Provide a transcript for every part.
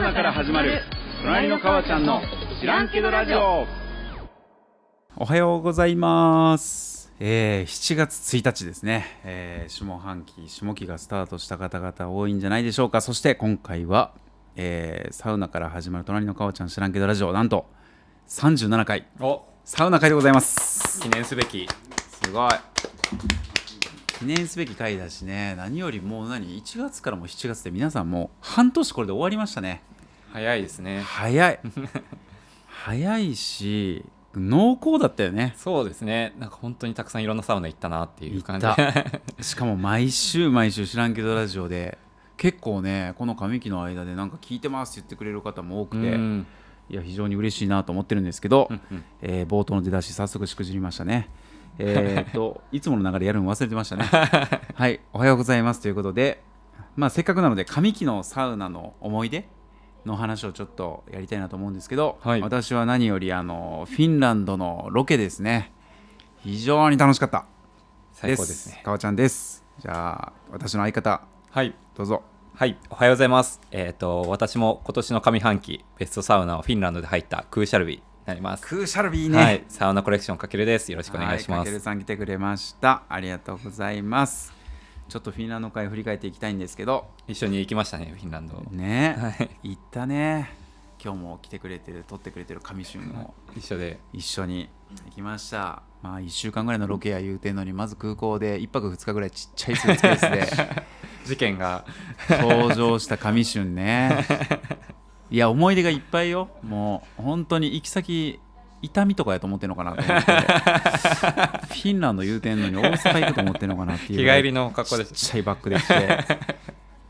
ナから始まる隣の川ちゃんの知らんけどラジオ。おはようございます。7月1日ですね、下半期下期がスタートした方々多いんじゃないでしょうか。そして今回は、サウナから始まる隣の川ちゃん知らんけどラジオ、なんと37回サウナ回でございます。記念すべき、すごい記念すべき回だしね。何よりもう1月からも7月で皆さんもう半年これで終わりましたね。早いですね。早いし濃厚だったよね。そうですね。なんか本当にたくさんいろんなサウナ行ったなっていう感じ。しかも毎週知らんけどラジオで結構ね、この上期の間でなんか聞いてますって言ってくれる方も多くて、いや非常に嬉しいなと思ってるんですけど、冒頭の出だし早速しくじりましたね。いつもの流れやるの忘れてましたね。はい、おはようございますということで、せっかくなので上期のサウナの思い出の話をちょっとやりたいなと思うんですけど、はい、私は何よりフィンランドのロケですね。非常に楽しかった。最高ですね。川ちゃんです。じゃあ私の相方、はい、どうぞ。はい、おはようございます。私も今年の上半期ベストサウナはフィンランドで入ったクーシャルビーになります。クーシャルビーね、はい、サウナコレクションかけるです。よろしくお願いします。かけるさん来てくれました。ありがとうございます。ちょっとフィンランド会振り返っていきたいんですけど、一緒に行きましたね、フィンランドね、はい、行ったね。今日も来てくれてる、撮ってくれてる上旬も一緒に行きました。1週間ぐらいのロケや言うてんのに、まず空港で1泊2日ぐらいちっちゃいスーツケースで事件が登場した上旬ね。いや思い出がいっぱいよ。もう本当に行き先痛みとかやと思ってんのかなと思ってフィンランド言うてんのに大阪行くと思ってんのかなっていう日帰りの格好でちっちゃいバッグで来て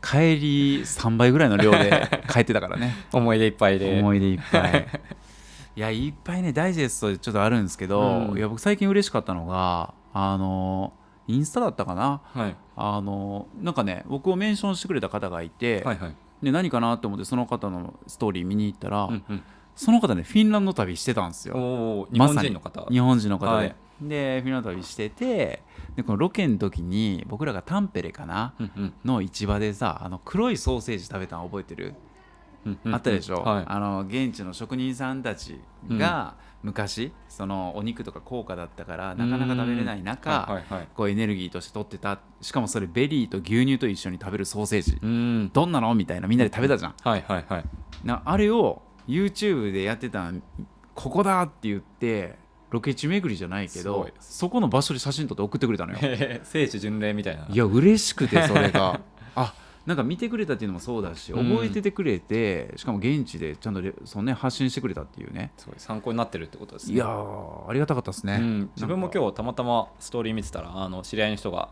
帰り3倍ぐらいの量で帰ってたからね。思い出いっぱいで。いやいっぱいね、ダイジェストでちょっとあるんですけど、いや僕最近嬉しかったのがインスタだったかな、はい、なんかね僕をメンションしてくれた方がいて、はいはい、で何かなと思ってその方のストーリー見に行ったら、その方ねフィンランド旅してたんですよ。日本人の方、日本人の方で、はい、でフィンランド旅してて、でこのロケの時に僕らがタンペレかな、の市場でさ黒いソーセージ食べたの覚えてる？あったでしょ、はい、現地の職人さんたちが昔そのお肉とか高価だったからなかなか食べれない中、こうエネルギーとして取ってた。しかもそれベリーと牛乳と一緒に食べるソーセージ、どんなのみたいなみんなで食べたじゃん、あれを YouTube でやってたここだって言ってロケ地巡りじゃないけどそこの場所で写真撮って送ってくれたのよ。聖地巡礼みたいな。いや嬉しくてそれがなんか見てくれたっていうのもそうだし、覚えててくれて、しかも現地でちゃんとその、ね、発信してくれたっていうね、すごい参考になってるってことですね。いやありがたかったですね、自分も今日たまたまストーリー見てたら知り合いの人が、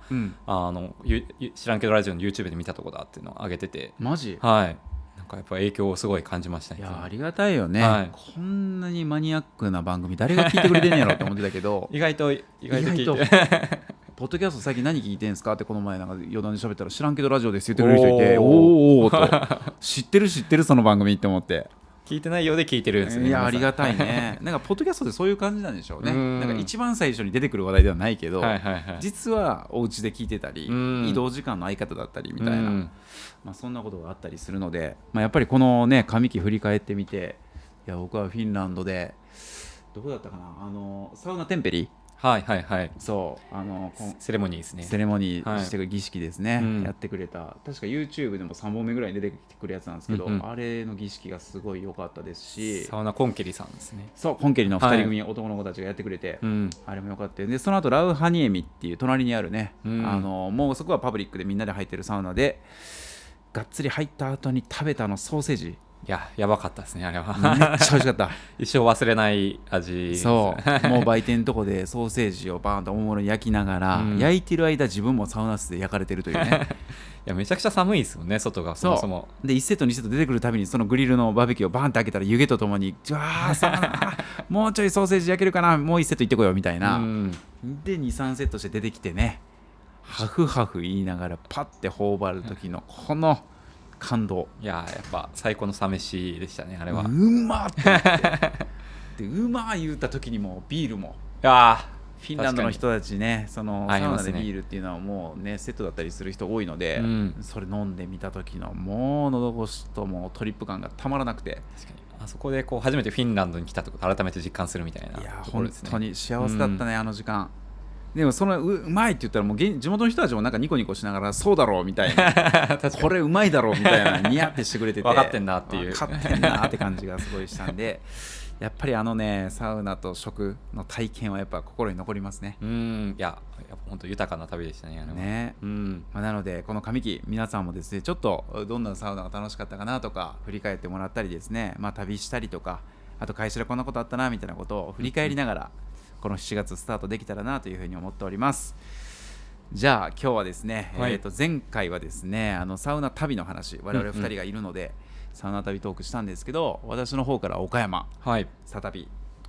知らんけどラジオの YouTube で見たとこだっていうのを上げてて、マジ？はい、なんかやっぱ影響をすごい感じましたね。いやありがたいよね、はい、こんなにマニアックな番組誰が聞いてくれてんやろって思ってたけど意外と聞いてポッドキャスト最近何聞いてんすかってこの前なんか余談で喋ったら知らんけどラジオです言ってくれる人いて、おと知ってるその番組って思って聞いてないようで聞いてるんですね。いやありがたいね。なんかポッドキャストでそういう感じなんでしょうね。なんか一番最初に出てくる話題ではないけど、実はお家で聞いてたり移動時間の相方だったりみたいな、そんなことがあったりするので、やっぱりこのね上期振り返ってみて、いや僕はフィンランドでどこだったかな、サウナテンペリ、そうセレモニーですね。セレモニーしてる儀式ですね、やってくれた。確か YouTube でも3本目ぐらいに出てくるやつなんですけど、あれの儀式がすごい良かったですし、サウナコンケリさんですね。そうコンケリの2人組、男の子たちがやってくれて、あれも良かったで、その後ラウハニエミっていう隣にあるね、もうそこはパブリックでみんなで入ってるサウナでがっつり入った後に食べたソーセージ、やばかったですね。あれはめっちゃ美味しかった一生忘れない味。そうもう売店のとこでソーセージをバーンと大物に焼きながら、焼いてる間自分もサウナ室で焼かれてるというねいやめちゃくちゃ寒いですよね外が。そもそもで1セット2セット出てくるたびにそのグリルのバーベキューをバーンって開けたら湯気とともにサウナもうちょいソーセージ焼けるかな、もう1セットいってこようみたいな、で 2,3 セットして出てきてね、ハフハフ言いながらパッて頬張る時のこの感動、やっぱ最高のサ飯でしたねあれは。うまってでうま言うた時にもビールもフィンランドの人たちね、そのサウナでビールルっていうのはもうねセットだったりする人多いので、うんそれ飲んでみた時のもう喉越しともうトリップ感がたまらなくて、確かにあそこでこう初めてフィンランドに来たってことを改めて実感するみたいないやところですね。本当に幸せだったね、あの時間。でもそのうまいって言ったらもう地元の人たちもなんかニコニコしながらそうだろうみたいな確かにこれうまいだろうみたいなニヤってしてくれてて分かってんなっていう分かってんなって感じがすごいしたんでやっぱりあのねサウナと食の体験はやっぱ心に残りますね。いやっぱ本当豊かな旅でしたね、あれは。ね、なのでこの上期皆さんもですねちょっとどんなサウナが楽しかったかなとか振り返ってもらったりですね、旅したりとかあと会社でこんなことあったなみたいなことを振り返りながら、この7月スタートできたらなというふうに思っております。じゃあ今日はですね、前回はですねサウナ旅の話我々2人がいるので、サウナ旅トークしたんですけど、私の方から岡山、再び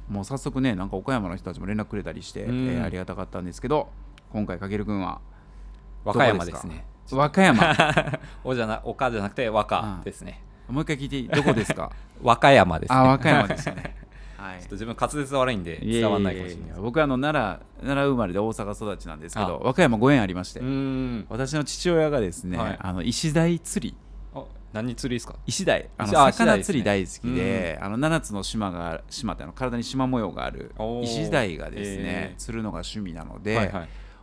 もう早速ねなんか岡山の人たちも連絡くれたりして、ありがたかったんですけど、今回かけるくんは和歌山ですね。和歌山岡じゃなくて和歌ですね。もう一回聞いていい？どこですか？和歌山ですね。和歌山ですねちょっと自分滑舌悪いんで伝わらないかもしれない。僕は奈良生まれで大阪育ちなんですけど、和歌山ご縁ありまして、私の父親がですね、石鯛釣り、何釣りですか？石鯛、魚釣り大好きで、7つの島って体に縞模様がある石鯛がですね、釣るのが趣味なので、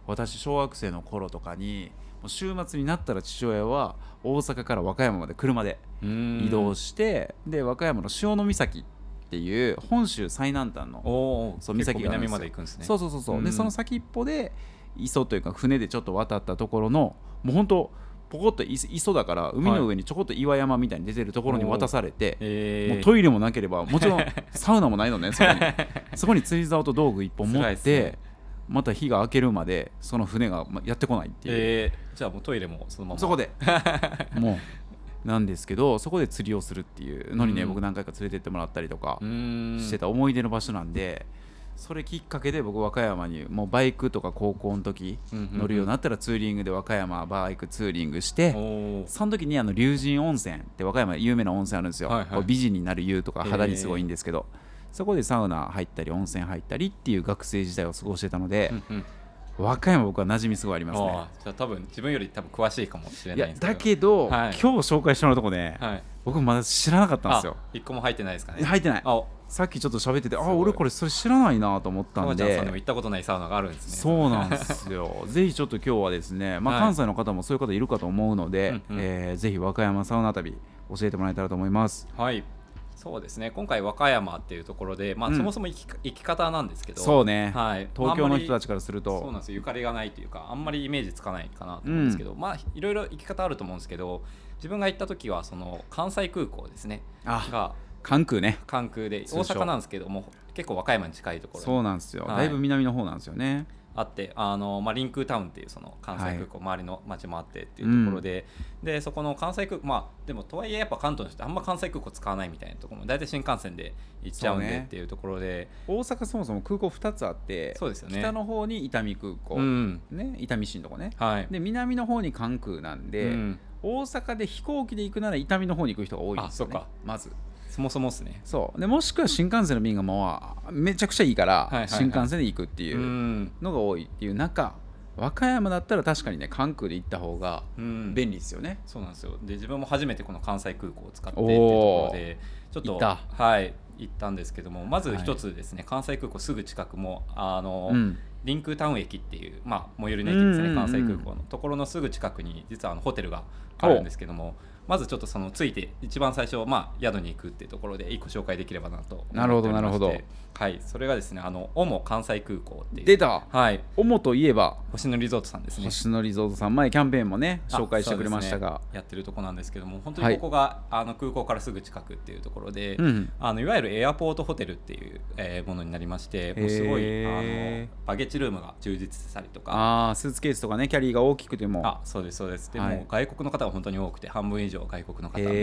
私小学生の頃とかにもう週末になったら父親は大阪から和歌山まで車で移動して、で和歌山の潮岬っていう本州最南端の岬があるんですよ。南まで行くんですね。そうでその先っぽで磯というか船でちょっと渡ったところのもうほんとポコッと磯だから海の上にちょこっと岩山みたいに出てるところに渡されて、もうトイレもなければもちろんサウナもないのねそこに釣り竿と道具一本持ってまた日が明けるまでその船がやってこないっていう、じゃあもうトイレもそのままそこでもうなんですけど、そこで釣りをするっていうのにね、僕何回か連れてってもらったりとかしてた思い出の場所なんで、それきっかけで僕和歌山にもうバイクとか高校の時乗るようになったらツーリングで和歌山バイクツーリングして、その時に龍神温泉って和歌山有名な温泉あるんですよ、こう美人になる湯とか肌にすごいいいんですけど、そこでサウナ入ったり温泉入ったりっていう学生時代を過ごしてたので、和歌山僕は馴染みすごいありますね。じゃあ多分自分より詳しいかもしれないんですけど。だけど、今日紹介してもらうとこね、僕まだ知らなかったんですよ。一個も入ってないですかね。入ってない。さっきちょっと喋ってて、俺これそれ知らないなと思ったんで。川ちゃんさんでも行ったことないサウナがあるんですね。そうなんですよぜひちょっと今日はですね、関西の方もそういう方いるかと思うので、ぜひ和歌山サウナ旅教えてもらえたらと思います。そうですね、今回和歌山っていうところで、そもそも生き方なんですけど、そうね、東京の人たちからするとそうなんですよ、ゆかりがないというかあんまりイメージつかないかなと思うんですけど、いろいろ生き方あると思うんですけど、自分が行った時はその関西空港ですねが関空ね、関空で大阪なんですけども結構和歌山に近いところ、そうなんですよ、だいぶ南の方なんですよね。あってリンクータウンっていうその関西空港、周りの町もあってっていうところで、でそこの関西空港、でもとはいえやっぱ関東の人あんま関西空港使わないみたいなところも大体新幹線で行っちゃうんでっていうところで、大阪そもそも空港2つあって、そうですよね、北の方に伊丹空港、伊丹市のとこね、で南の方に関空なんで、大阪で飛行機で行くなら伊丹の方に行く人が多いんですよね。まずそもそもですね。そうでもしくは新幹線の便がもうめちゃくちゃいいから、新幹線で行くっていうのが多いっていう中、和歌山だったら確かにね関空で行った方が便利ですよね。そうなんですよ。で自分も初めてこの関西空港を使ってっていうところでちょっと行ったんですけども、まず一つですね、関西空港すぐ近くもリンクータウン駅っていう、最寄りの駅ですね、関西空港のところのすぐ近くに実はホテルがあるんですけども、まずちょっとそのついて一番最初、宿に行くっていうところで一個紹介できればなと思っておりまして、なるほどなるほど、それがですねオモ関西空港っていう、出た、オモといえば星野リゾートさんですね。星野リゾートさん前キャンペーンもね紹介してくれましたが、やってるとこなんですけども、本当にここが、空港からすぐ近くっていうところで、いわゆるエアポートホテルっていう、ものになりまして、もうすごいバゲッジルームが充実したりとか、スーツケースとかねキャリーが大きくても、そうですそうです。でも外国の方が本当に多くて半分以上外国の方みたい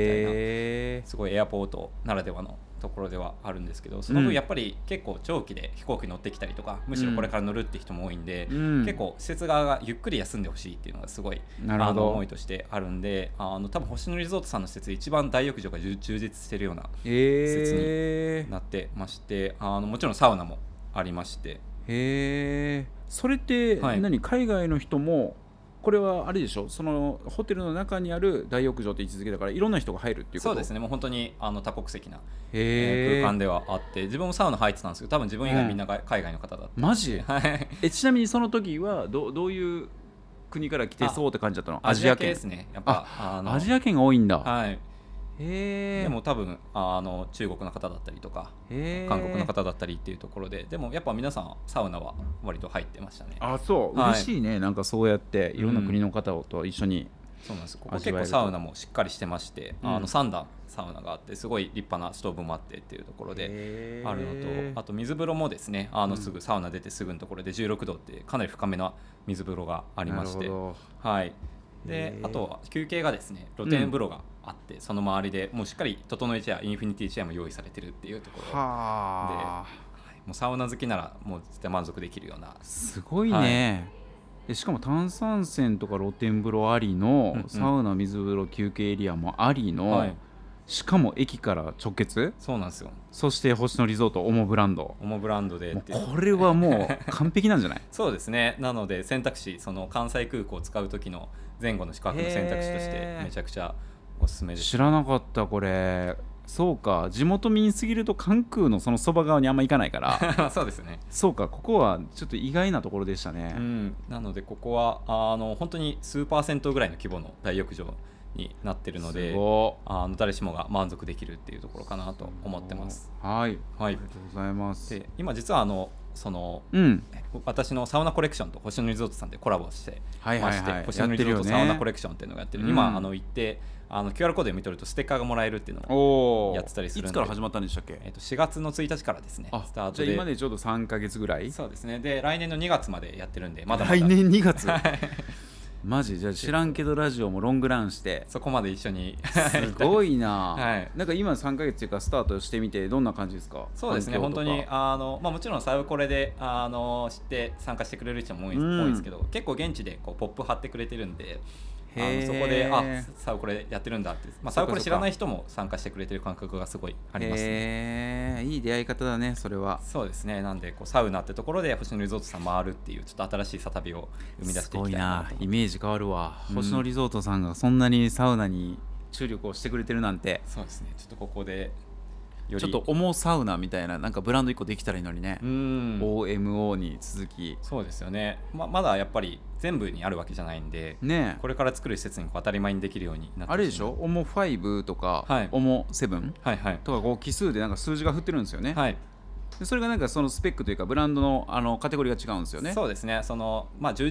な、すごいエアポートならではのところではあるんですけど、その分やっぱり結構長期で飛行機乗ってきたりとか、むしろこれから乗るって人も多いんで、結構施設側がゆっくり休んでほしいっていうのがすごい思いとしてあるんで、多分星野リゾートさんの施設一番大浴場が充実してるような施設になってまして、もちろんサウナもありまして、へえ。それって何、海外の人もこれはあれでしょ、そのホテルの中にある大浴場って位置づけだからいろんな人が入るっていうこと。そうですね、もう本当に多国籍な、空間ではあって、自分もサウナ入ってたんですけど、多分自分以外みんなが海外の方だった。マジちなみにその時はどういう国から来てそうって感じだったの？アジア系ですね、やっぱアジア圏が多いんだ。はい。でも多分中国の方だったりとか韓国の方だったりっていうところで、でもやっぱ皆さんサウナは割と入ってましたね。そう、嬉しいね。なんかそうやっていろんな国の方と一緒に、そうなんです。ここ結構サウナもしっかりしてまして、3段サウナがあって、すごい立派なストーブもあってっていうところであるのと、あと水風呂もですね、すぐサウナ出てすぐのところで16度ってかなり深めな水風呂がありまして、はい。であとは休憩がですね、露天風呂があって、その周りでもうしっかり整いチェア、インフィニティチェアも用意されてるっていうところで、もうサウナ好きならもう絶対満足できるような。すごいね、しかも炭酸泉とか露天風呂ありの、サウナ水風呂休憩エリアもありの、しかも駅から直結。そうなんですよ。そして星野リゾートオモブランドでこれはもう完璧なんじゃない？そうですね。なので選択肢、その関西空港を使う時の前後の宿泊の選択肢としてめちゃくちゃおすすめです。知らなかったこれ。そうか、地元民すぎると関空のそのそば側にあんま行かないからそうですね。そうか、ここはちょっと意外なところでしたね。なのでここは本当に数%ぐらいの規模の大浴場になってるので、誰しもが満足できるっていうところかなと思ってます。はい、ありがとうございます。で今実は私のサウナコレクションと星野リゾートさんでコラボしてまして、星野リゾートサウナコレクションっていうのがやってる。今行ってQR コードで見とるとステッカーがもらえるっていうのをやってたりするんで。いつから始まったんでしたっけ？4月の1日からですね、スタートで。じゃあ今でちょうど3ヶ月ぐらい。そうですね。で来年の2月までやってるんで、まだまだ。来年2月マジ？じゃあ知らんけどラジオもロングランしてそこまで一緒にすごいな、なんか今3ヶ月っていうかスタートしてみてどんな感じですか？そうですね、本当にもちろんサウコレで知って参加してくれる人も多いんですけど、結構現地でこうポップ貼ってくれてるんで、そこでサウコレやってるんだって、サウコレ知らない人も参加してくれてる感覚がすごいありますね。いい出会い方だね、それは。そうですね。なんでこうサウナってところで星野リゾートさん回るっていうちょっと新しいサ旅を生み出していきたいなと。すごいな、イメージ変わるわ、星野リゾートさんがそんなにサウナに注力をしてくれてるなんて。そうですね。ちょっとここでちょっと重サウナみたいな、なんかブランド1個できたらいいのにね。OMO に続き。そうですよね。まだやっぱり全部にあるわけじゃないんで、これから作る施設にこう当たり前にできるようになって、あれでしょ、OMO 5とか、OMO 7とかこう奇数でなんか数字が振ってるんですよね。でそれがなんかそのスペックというかブランドのカテゴリーが違うんですよね。そうですね。充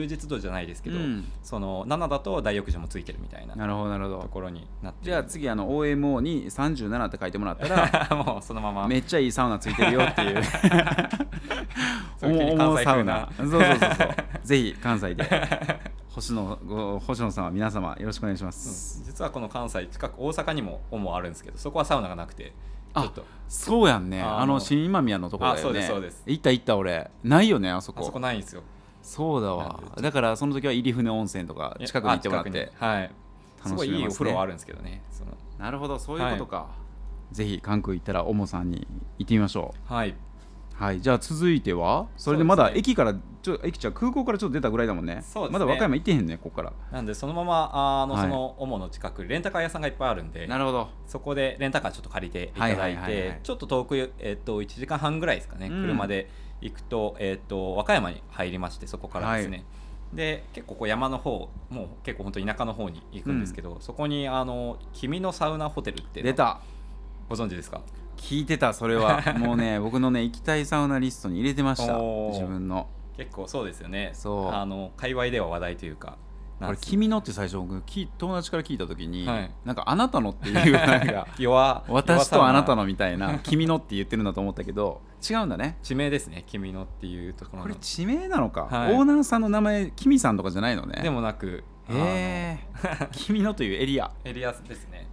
実度じゃないですけど、その7だと大浴場もついてるみたいなところになって。じゃあ次OMO に37って書いてもらったらもうそのままめっちゃいいサウナついてるよっていうOMO サウナ。そうぜひ関西で星野さんは皆様よろしくお願いします。実はこの関西近く大阪にもOMOあるんですけど、そこはサウナがなくて。そうやんね、新今宮のところだよね。そうです。行った俺ないよね、あそこ。あそこないんですよ。そうだわ。だからその時は入船温泉とか近くに行ってもらって、すごいいいお風呂はあるんですけどね。なるほど、そういうことか。ぜひ関空行ったらOMOさんに行ってみましょう。じゃあ続いてはそれでまだ駅から空港からちょっと出たぐらいだもんね。まだ和歌山行ってへんね、ここから。なんでそのままそのOMOの近くレンタカー屋さんがいっぱいあるんで、なるほど、そこでレンタカーちょっと借りていただいて、ちょっと遠く1時間半ぐらいですかね、車で行くと和歌山に入りまして、そこからですね。で結構こう山の方、もう結構本当田舎の方に行くんですけど、そこに君のサウナホテルって出た。ご存知ですか？聞いてた、それはもうね僕のね行きたいサウナリストに入れてました、自分の。結構そうですよね。界隈では話題というか。これ君のって最初友達から聞いた時に、なんかあなたのっていうなんか私とあなたのみたいな君のって言ってるんだと思ったけど違うんだね。地名ですね、君のっていうところの。これ地名なのか、オーナーさんの名前君さんとかじゃないのね。でもなく君のというエリアですね。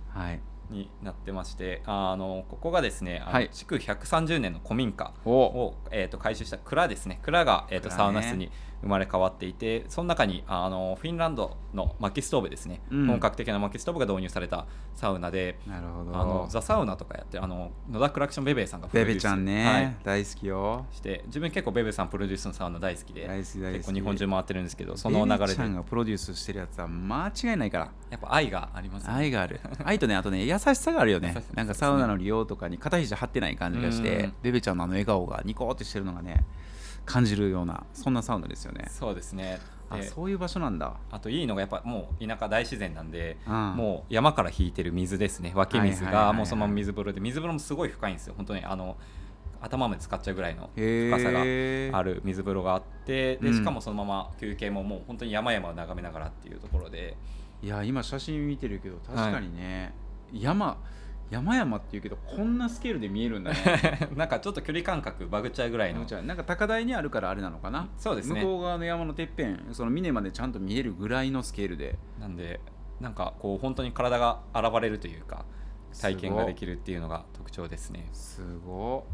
になってまして、ここがですね、築130年の古民家を改修した蔵ですね。蔵がサウナ室に生まれ変わっていて、その中にフィンランドの薪ストーブですね、本格的な薪ストーブが導入されたサウナで、なるほど。ザ・サウナとかやって野田クラクションベベさんがプロデュース、ベベちゃんね、大好きよ。して自分結構ベベさんプロデュースのサウナ大好きで、結構日本中回ってるんですけど、その流れでベベちゃんがプロデュースしてるやつは間違いないから、やっぱ愛がありますね。愛がある。愛とね、あとね、優しさがあるよね。なんかサウナの利用とかに肩肘張ってない感じがして、ベベちゃんの笑顔がニコーってしてるのがね、感じるような、そんなサウナですよね。そうですね。そういう場所なんだ。あといいのがやっぱもう田舎大自然なんで、もう山から引いてる水ですね、湧き水がもうそのまま水風呂で、水風呂もすごい深いんですよ。本当に頭まで使っちゃうぐらいの深さがある水風呂があって、でしかもそのまま休憩ももう本当に山々を眺めながらっていうところで、いや今写真見てるけど確かにね、山々っていうけどこんなスケールで見えるんだね。なんかちょっと距離感覚バグっちゃうぐらいの、なんか高台にあるからあれなのかな。そうですね、向こう側の山のてっぺん、その峰までちゃんと見えるぐらいのスケールで、なんでなんかこう本当に体が現れるというか体験ができるっていうのが特徴ですね。すごい。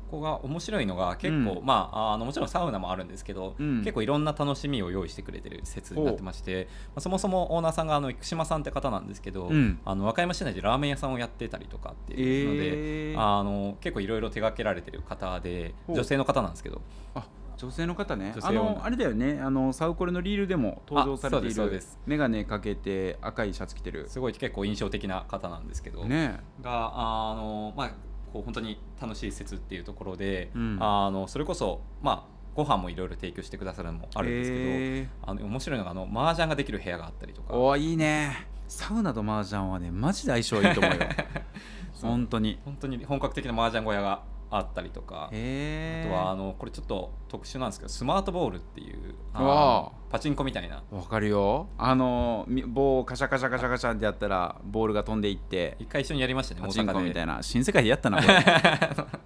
ここが面白いのが結構、もちろんサウナもあるんですけど、結構いろんな楽しみを用意してくれてる施設になってまして、そもそもオーナーさんが生島さんって方なんですけど、和歌山市内でラーメン屋さんをやってたりとかっていうので、結構いろいろ手掛けられてる方で、女性の方なんですけど、女性の方ね、あれだよね、サウコレのリールでも登場されている、眼鏡かけて赤いシャツ着てる、すごい結構印象的な方なんですけど、がこう本当に楽しい施設っていうところで、それこそご飯もいろいろ提供してくださるのもあるんですけど、面白いのが麻雀ができる部屋があったりとか。いいね。サウナと麻雀はねマジで相性いいと思うよ。本当に本格的な麻雀小屋があったりとか、あとはこれちょっと特殊なんですけど、スマートボールっていうパチンコみたいな。わかるよ。棒をカシャカシャカシャカシャってやったらボールが飛んでいって、一回一緒にやりましたね、パチンコみたいな。新世界でやったなこれ。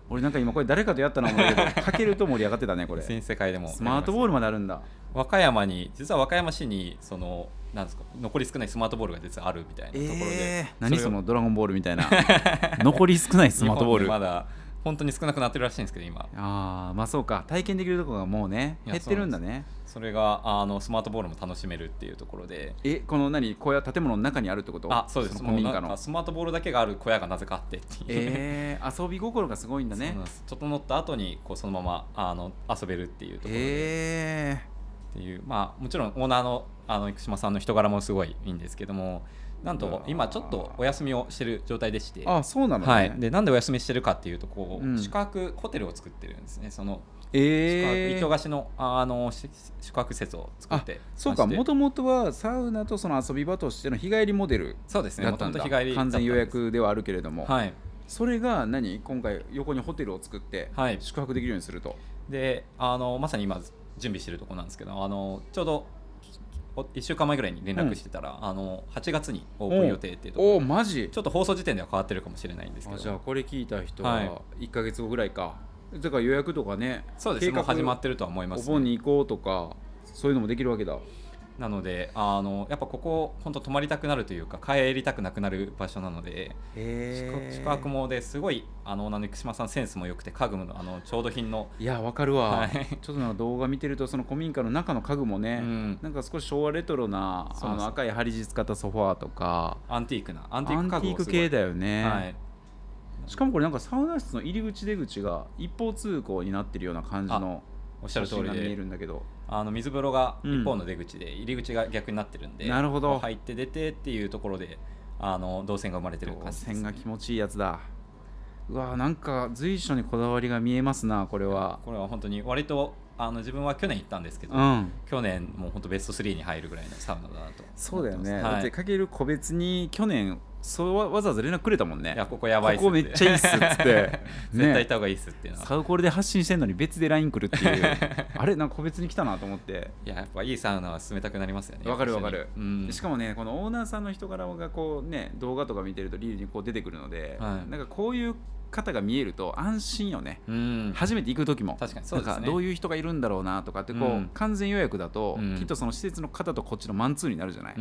俺なんか今これ誰かとやったな思うけど、かけると盛り上がってたねこれ。新世界でもスマートボールまであるんだ。実は和歌山市になんですか、残り少ないスマートボールが実はあるみたいなところで、何そのドラゴンボールみたいな残り少ないスマートボール。まだ本当に少なくなってるらしいんですけど今。そうか、体験できるところがもうね減ってるんだね。それがスマートボールも楽しめるっていうところで、この小屋建物の中にあるってこと？そうです。古民家のスマートボールだけがある小屋がなぜかあってっていう、遊び心がすごいんだね。整った後にそのまま遊べるっていうところで、っていうもちろんオーナーの生島さんの人柄もすごいいいんですけども、なんと今ちょっとお休みをしてる状態でして、そうなのね。でなんでお休みしてるかっていうと、宿泊ホテルを作ってるんですね。糸菓子の宿泊施設を作って、そうか、もともとはサウナとその遊び場としての日帰りモデルだったんだ。そうですね、もともと日帰り完全予約ではあるけれども、それが今回横にホテルを作って宿泊できるようにすると。でまさに今準備してるところなんですけど、ちょうど1週間前ぐらいに連絡してたら、8月にオープン予定っていうところで、マジ？ちょっと放送時点では変わってるかもしれないんですけど、じゃあこれ聞いた人は1ヶ月後ぐらいか。だから予約とかね、そうです、もう始まってるとは思います、お盆に行こうとかそういうのもできるわけだ。なのでやっぱここ本当泊まりたくなるというか帰りたくなくなる場所なので、宿泊もですごい生島さんセンスも良くて、家具の調度品の、いやわかるわ、ちょっと動画見てるとその古民家の中の家具もね、なんか少し昭和レトロな赤い針地使ったソファーとかアンティーク家具を系だよね。しかもこれなんかサウナ室の入り口出口が一方通行になってるような感じのおっしゃる通りで見えるんだけど、水風呂が一方の出口で、入り口が逆になってるんで、なるほど、入って出てっていうところで動線が生まれてる感じですね。動線が気持ちいいやつだ。うわ、なんか随所にこだわりが見えますな。これは本当に割と自分は去年行ったんですけど、去年もう本当ベスト3に入るぐらいのサウナだなと。そうだよね、だってかける個別に去年わざわざ連絡くれたもんね。いや、ここやばいっすって、ここめっちゃいいっすっつって絶対行った方がいいっすっていうのは、サウコレで発信してんのに別で LINE 来るっていうあれなんか個別に来たなと思って。やっぱいいサウナは進めたくなりますよね。わかるわかる、しかもね、このオーナーさんの人柄が動画とか見てるとリールに出てくるので、なんかこういう方が見えると安心よね、初めて行く時も。確かにそうですね。なんかどういう人がいるんだろうなとかって完全予約だと、きっとその施設の方とこっちのマンツーになるじゃない、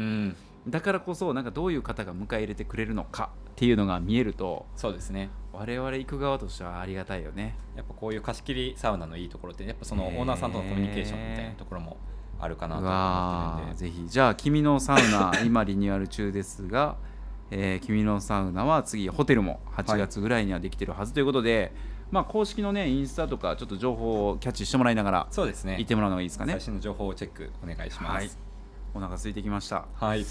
だからこそなんかどういう方が迎え入れてくれるのかっていうのが見えると、そうですね、我々行く側としてはありがたいよね。やっぱこういう貸し切りサウナのいいところってやっぱそのオーナーさんとのコミュニケーションみたいなところもあるかなと思ってるんで、ぜひじゃあ君のサウナ今リニューアル中ですが、君のサウナは次ホテルも8月ぐらいにはできてるはずということで、まあ、公式のねインスタとかちょっと情報をキャッチしてもらいながら、そうですね、行ってもらうのがいいですかね。最新の情報をチェックお願いします。はい、お腹空いてきました。はい、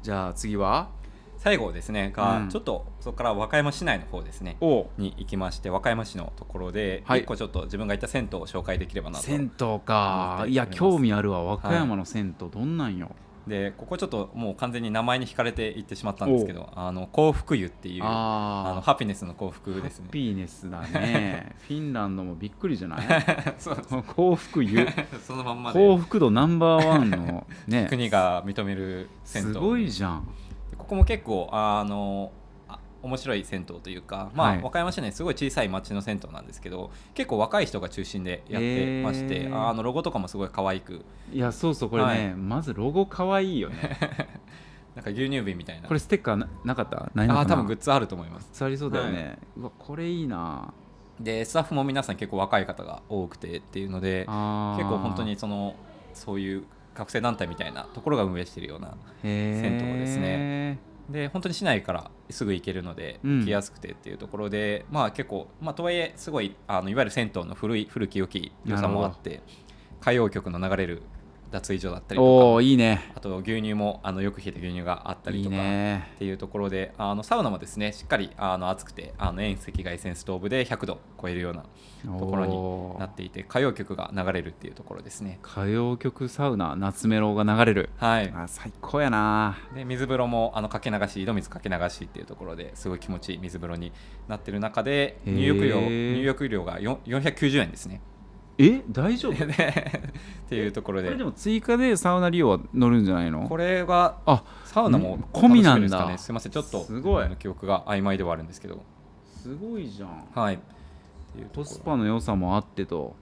じゃあ次は最後ですねが、ちょっとそこから和歌山市内の方ですねに行きまして、和歌山市のところで1個ちょっと自分が行った銭湯を紹介できればなと。銭湯か、いや興味あるわ。和歌山の銭湯どんなんよ。でここちょっともう完全に名前に惹かれて行ってしまったんですけど、幸福湯っていうハピネスの幸福ですね。ハピネスだねフィンランドもびっくりじゃないそう幸福湯そのまんまで幸福度ナンバーワンの、ね、国が認める銭湯。すごいじゃん。ここも結構面白い銭湯というか、まあ和歌山市内すごい小さい町の銭湯なんですけど、結構若い人が中心でやってまして、ロゴとかもすごい可愛く。いやそうそうこれね、まずロゴ可愛いよねなんか牛乳瓶みたいな。これステッカー なかったないのかな。多分グッズあると思います。グッズありそうだよね、うわこれいいな。でスタッフも皆さん結構若い方が多くてっていうので、結構本当にそういう学生団体みたいなところが運営しているような銭湯ですね。で本当に市内からすぐ行けるので行きやすくてっていうところで、まあ結構、とはいえすごいいわゆる銭湯の古き良き良さもあって、歌謡曲の流れる脱衣所だったりとか、いいね、あと牛乳もよく冷えた牛乳があったりとかっていうところで、サウナもですねしっかり熱くて遠赤外線ストーブで100度超えるようなところになっていて、歌謡曲が流れるっていうところですね。歌謡曲サウナ、夏メロが流れる、はい、最高やな。で水風呂もかけ流し、井戸水かけ流しっていうところですごい気持ちいい水風呂になってる中で、入浴料が490円ですね。大丈夫っていうところで、これでも追加でサウナ利用は乗るんじゃないの。これがサウナも込みなんだ。すいませんちょっとすごい記憶が曖昧ではあるんですけど、すごいじゃん。はい、コスパの良さもあってと。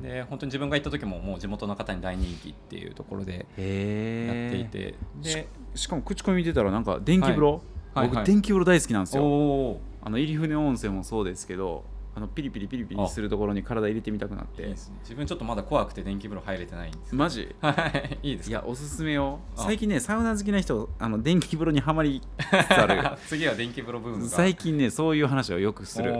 で本当に自分が行った時ももう地元の方に大人気っていうところでやっていて、で しかも口コミ見てたらなんか電気風呂、僕電気風呂大好きなんですよ。入船温泉もそうですけど、ピリピリするところに体入れてみたくなって。いいですね。自分ちょっとまだ怖くて電気風呂入れてないんです。マジいいですか。いやおすすめよ。最近ねサウナ好きな人電気風呂にはまりつつある次は電気風呂ブームが。最近ねそういう話をよくする。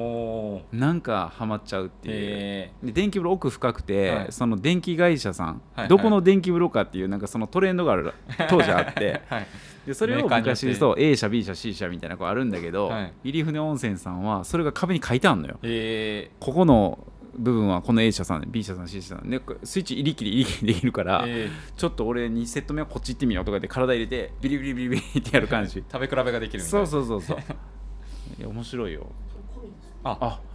なんかハマっちゃうっていう、で電気風呂奥深くて、その電気会社さん、どこの電気風呂かっていうなんかそのトレンドがある当時あって、でそれを昔そう A 社 B 社 C 社みたいなこうあるんだけど、入船温泉さんはそれが壁に書いてあるのよ。ここの部分はこの A 社さん B 社さん C 社さんでスイッチ入り切りできるから、ちょっと俺2セット目はこっち行ってみようとかで体入れてビリビリビリビリってやる感じ食べ比べができるみたいな。そういや面白いよ。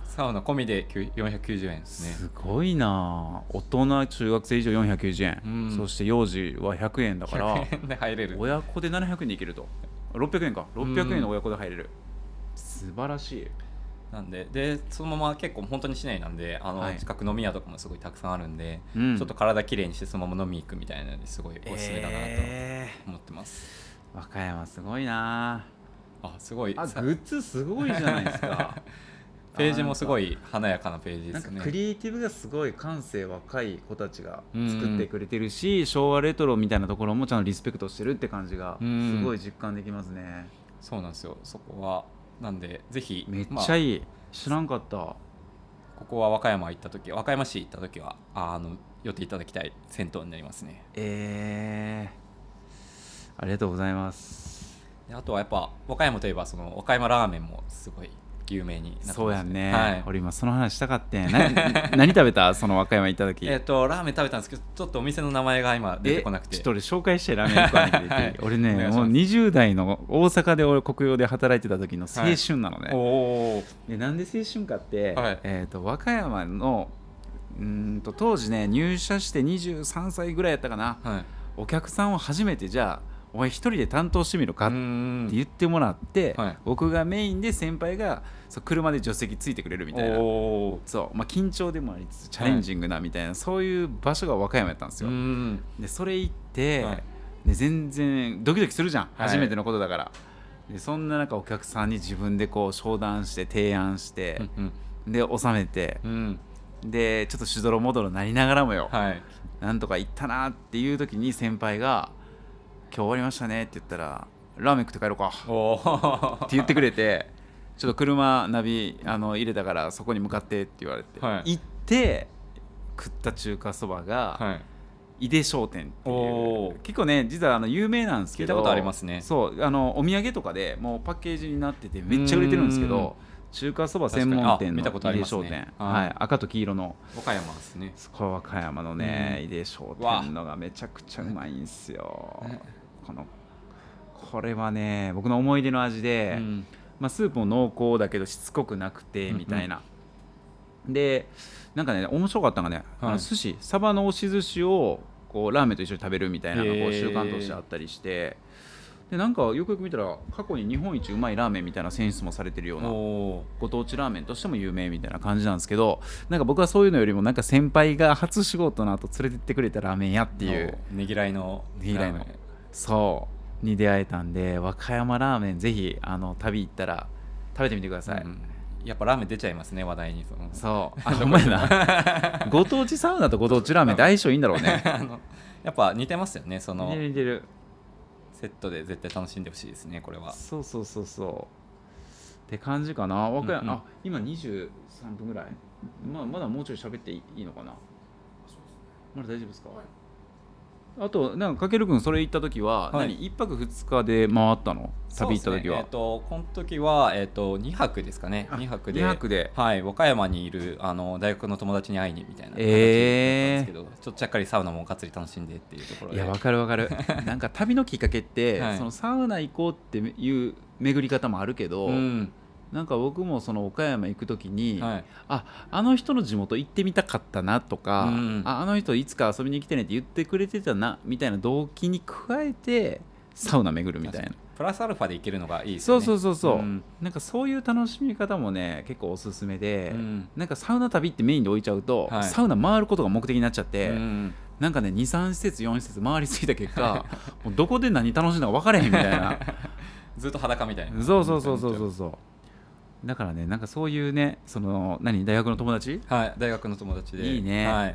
サウナ込みで490円ですね。すごいな。大人中学生以上490円、そして幼児は100円だから100円で入れる。親子で700円でいけると。600円か、600円の親子で入れる。素晴らしい。なんでそのまま結構本当に市内なんで近く飲み屋とかもすごいたくさんあるんで、ちょっと体きれいにしてそのまま飲み行くみたいなのですごいおすすめだなと思ってます。和歌山すごいな。すごい。グッズすごいじゃないですかページもすごい華やかなページですね。なんかクリエイティブがすごい感性若い子たちが作ってくれてるし、昭和レトロみたいなところもちゃんとリスペクトしてるって感じがすごい実感できますね。そうなんですよ。そこはなんでぜひ。めっちゃいい、知らんかった。ここは和歌山市行った時は寄っていただきたい銭湯になりますね。ありがとうございます。あとはやっぱ和歌山といえばその和歌山ラーメンもすごい有名になってますね。そうやんね、俺今その話したかって何食べたその和歌山行った時。ラーメン食べたんですけどちょっとお店の名前が今出てこなくて。ちょっと俺紹介してラーメン行くわけで俺ねもう20代の大阪で俺国用で働いてた時の青春なのね、でなんで青春かって、和歌山の当時ね入社して23歳ぐらいやったかな、お客さんを初めてじゃあお前一人で担当してみるかって言ってもらって、僕がメインで先輩が車で助手席ついてくれるみたいな、緊張でもありつつチャレンジングなみたいな、そういう場所が和歌山やったんですよ。でそれ行って、で全然ドキドキするじゃん、はい、初めてのことだから。でそんな中お客さんに自分でこう商談して提案して、で収めて、でちょっとしどろもどろなりながらもよ、なんとか行ったなっていう時に先輩が「今日終わりましたね」って言ったら「ラーメン食って帰ろうか」って言ってくれて「ちょっと車ナビ入れたからそこに向かって」って言われて、行って食った中華そばが、井出商店っていう結構ね実は有名なんですけど、聞いたことありますね。そうお土産とかでもうパッケージになっててめっちゃ売れてるんですけど、中華そば専門店の井出商店、赤と黄色の和歌山ですね。これ和歌山のね、井出商店のがめちゃくちゃうまいんですよ。これはね僕の思い出の味で、スープも濃厚だけどしつこくなくてみたいな、でなんかね面白かったのがね、寿司サバの押し寿司をこうラーメンと一緒に食べるみたいなのがこう習慣としてあったりして、でなんかよくよく見たら過去に日本一うまいラーメンみたいな選出もされてるようなご当地ラーメンとしても有名みたいな感じなんですけど、なんか僕はそういうのよりもなんか先輩が初仕事の後連れてってくれたラーメン屋っていうねぎらいのそうに出会えたんで、和歌山ラーメンぜひ旅行ったら食べてみてください。やっぱラーメン出ちゃいますね、話題に。そうお前なご当地サウナとご当地ラーメンって相性いいんだろうねやっぱ似てますよね。似てるセットで絶対楽しんでほしいですね、これは。そうって感じかな。和歌山、今23分ぐらい、まだもうちょい喋っていいのかな。まだ大丈夫ですか。あとなんかかけるくんそれ行った時は、1泊2日で回ったの？旅行った時は。この時は2泊ですかね。2泊で、和歌山にいる大学の友達に会いにみたいな感じだったんですけど、ちょっとちゃっかりサウナもがっつり楽しんでっていうところで。いやわかるなんか旅のきっかけって、そのサウナ行こうっていう巡り方もあるけど、なんか僕もその岡山行くときに、あの人の地元行ってみたかったなとか、あの人いつか遊びに来てねって言ってくれてたなみたいな動機に加えてサウナ巡るみたいな、プラスアルファで行けるのがいいですよね。そう、なんかそういう楽しみ方もね結構おすすめで、なんかサウナ旅ってメインで置いちゃうと、サウナ回ることが目的になっちゃって、なんかね 2,3 施設4施設回りすぎた結果もうどこで何楽しんだか分かれへんみたいなずっと裸みたいな。そうだからね、なんかそういうね、大学の友達？大学の友達でいいね。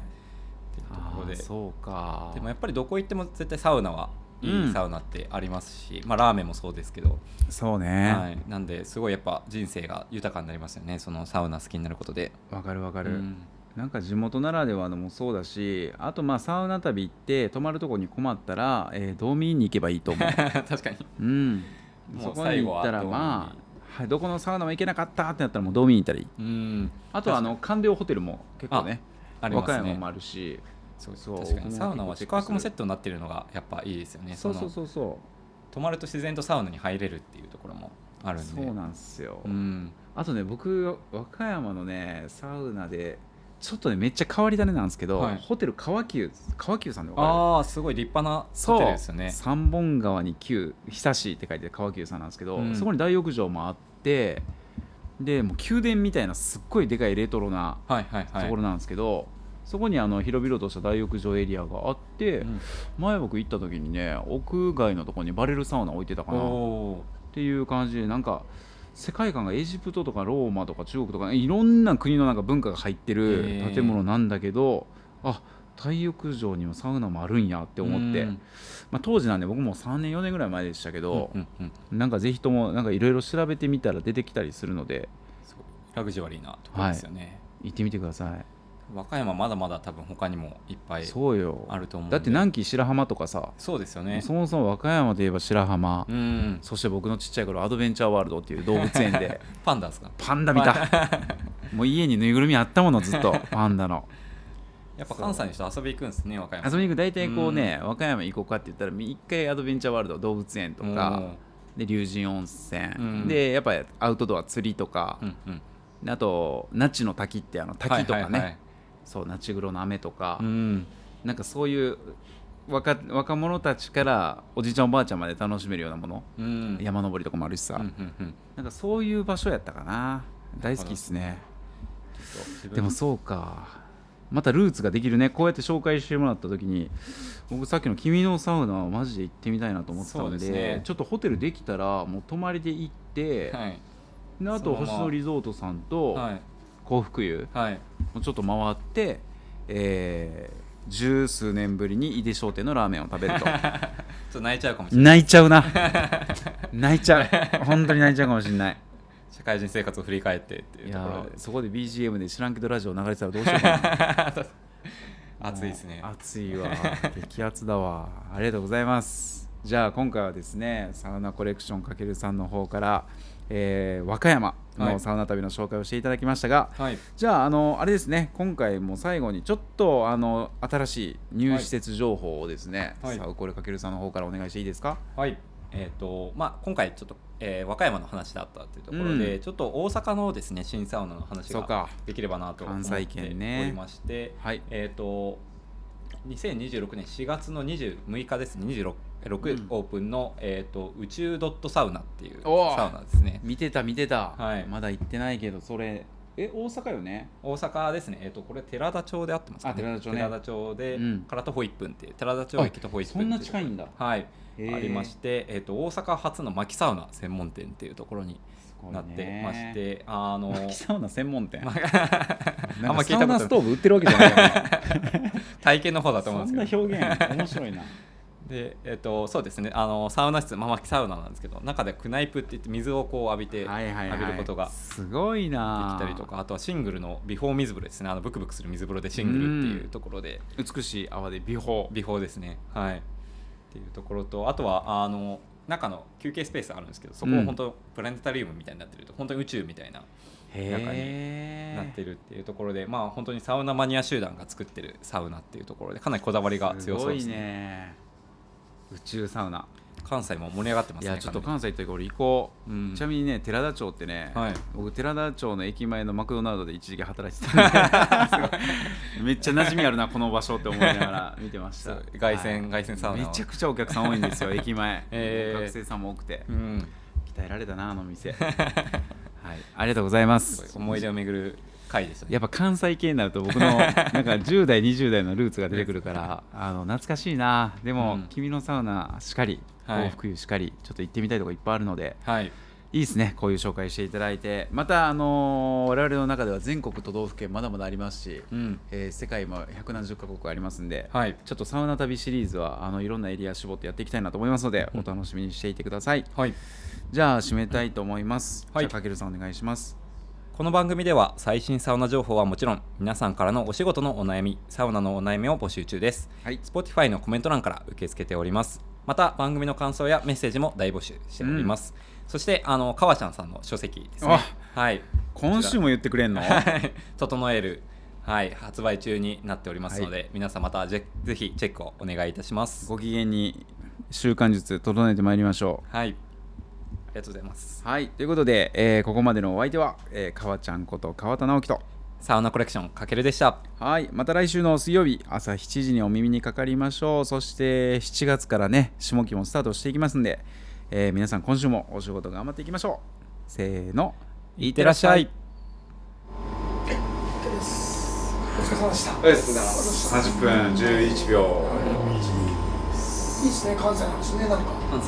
っていうところで。そうか。でもやっぱりどこ行っても絶対サウナはいいサウナってありますし、ラーメンもそうですけど。そうね。なんですごいやっぱ人生が豊かになりますよね、そのサウナ好きになることで。わかる。なんか地元ならではのもそうだし、あとサウナ旅行って泊まるとこに困ったら、道民に行けばいいと思う。確かに。そこに行ったらどこのサウナも行けなかったってなったらもう道民行ったらいい。あと官僚ホテルも結構ね、和歌山もあるし。確かにサウナは宿泊もセットになっているのがやっぱいいですよね。そう泊まると自然とサウナに入れるっていうところもあるんで。そうなんですよ。あとね僕和歌山のねサウナでちょっとねめっちゃ変わり種なんですけど、ホテル川久さんで分かる？すごい立派なホテルですよね。三本川に久久しいって書いて川久さんなんですけど、そこに大浴場もあって、でもう宮殿みたいなすっごいでかいレトロなところなんですけど、そこに広々とした大浴場エリアがあって、前僕行った時にね屋外のところにバレルサウナ置いてたかなっていう感じで、なんか世界観がエジプトとかローマとか中国とかいろんな国のなんか文化が入ってる建物なんだけど、大浴場にもサウナもあるんやって思って、当時なんで僕も3年4年ぐらい前でしたけど、なんかぜひともなんかいろいろ調べてみたら出てきたりするので、ラグジュアリーなところですよね。行ってみてください。和歌山まだまだ多分他にもいっぱいあると思う。だって南紀白浜とかさ。そうですよね。そもそも和歌山といえば白浜、そして僕のちっちゃい頃アドベンチャーワールドっていう動物園でパンダですか？パンダ見たもう家にぬいぐるみあったものずっとパンダの。やっぱ関西の人遊び行くんですね、和歌山。遊びに行く。大体こうね、和歌山行こうかって言ったら一回アドベンチャーワールド動物園とかで龍神温泉、でやっぱりアウトドア釣りとか、あと那智の滝って滝とかね、そう那智黒の雨とか、なんかそういう若者たちからおじいちゃんおばあちゃんまで楽しめるようなもの、山登りとかもあるしさ、なんかそういう場所やったかな。大好きっすね。でもそうか、またルーツができるね。こうやって紹介してもらった時に僕さっきの君のサウナはマジで行ってみたいなと思ってたん で、ちょっとホテルできたらもう泊まりで行って、であと星野リゾートさんと幸福湯もちょっと回って、十数年ぶりに井出商店のラーメンを食べるとちょっと泣いちゃうかもしれない。泣いちゃうな泣いちゃう本当に泣いちゃうかもしれない。社会人生活を振り返ってっていうところで、そこで BGM で知らんけどラジオ流れてたらどうしようかな熱いですね。熱いわ激熱だわ。ありがとうございます。じゃあ今回はですねサウナコレクションかけるさんの方から、和歌山のサウナ旅の紹介をしていただきましたが、じゃああれですね、今回も最後にちょっと新しいニュー施設情報をですね、サウコレかけるさんの方からお願いしていいですか。今回ちょっと、和歌山の話だったというところで、ちょっと大阪のですね新サウナの話ができればなと思っておりまして、2026年4月の26日ですね、26オープンの、宇宙ドットサウナっていうサウナですね。見てた、まだ行ってないけど、それ大阪よね。大阪ですね。これ寺田町で合ってますかね。寺田町で、から徒歩1分っていう寺田町駅徒歩1分、そんな近いんだ。ありまして、大阪初の薪サウナ専門店っていうところになってまして、薪サウナ専門店あんま聞いたことない。サウナストーブ売ってるわけじゃないよね体験の方だと思うんですけど。そんな表現面白いなでそうですね、サウナ室、薪サウナなんですけど、中でクナイプって言って水をこう浴びて、浴びることがすごいなできたりとか、あとはシングルのビフォー水風呂ですね。ブクブクする水風呂でシングルっていうところで、美しい泡でビフォーですね。っていうところと、あとは中の休憩スペースあるんですけど、そこを本当プラネタリウムみたいになってると、本当に宇宙みたいな中になってるっていうところで、本当にサウナマニア集団が作ってるサウナっていうところで、かなりこだわりが強そうですね。宇宙サウナ、関西も盛り上がってますね。いやちょっと関西行ったら俺行こう、ちなみにね寺田町ってね、僕寺田町の駅前のマクドナルドで一時期働いてたんでめっちゃ馴染みあるなこの場所って思いながら見てました凱旋サウナめちゃくちゃお客さん多いんですよ駅前、学生さんも多くて、鍛えられたな店ありがとうございます。思い出を巡る回でしたね。やっぱ関西系になると僕のなんか10代20代のルーツが出てくるから懐かしいな。でも、君のサウナしかり幸福湯しかり、ちょっと行ってみたいとこいっぱいあるので、いいですねこういう紹介していただいて。また我々の中では全国都道府県まだまだありますし、世界も百何十カ国ありますんで、ちょっとサウナ旅シリーズはいろんなエリア絞ってやっていきたいなと思いますので、お楽しみにしていてください。じゃあ締めたいと思います。じゃあかけるさんお願いします。この番組では最新サウナ情報はもちろん、皆さんからのお仕事のお悩み、サウナのお悩みを募集中です。Spotify のコメント欄から受け付けております。また番組の感想やメッセージも大募集しております。そして川ちゃんさんの書籍ですね。今週も言ってくれんの整える、発売中になっておりますので、皆さんまたぜひチェックをお願いいたします。ご機嫌に習慣術整えてまいりましょう。ありがとうございます。ということで、ここまでのお相手は、川ちゃんこと川田直樹とサウナコレクションかけるでした。また来週の水曜日朝7時にお耳にかかりましょう。そして7月からね下期もスタートしていきますんで、皆さん今週もお仕事頑張っていきましょう。せーの、いってらっしゃい。お疲れ様でした。ありがとうございます。30分11秒。いいですね、関西の話ね、なんか。関西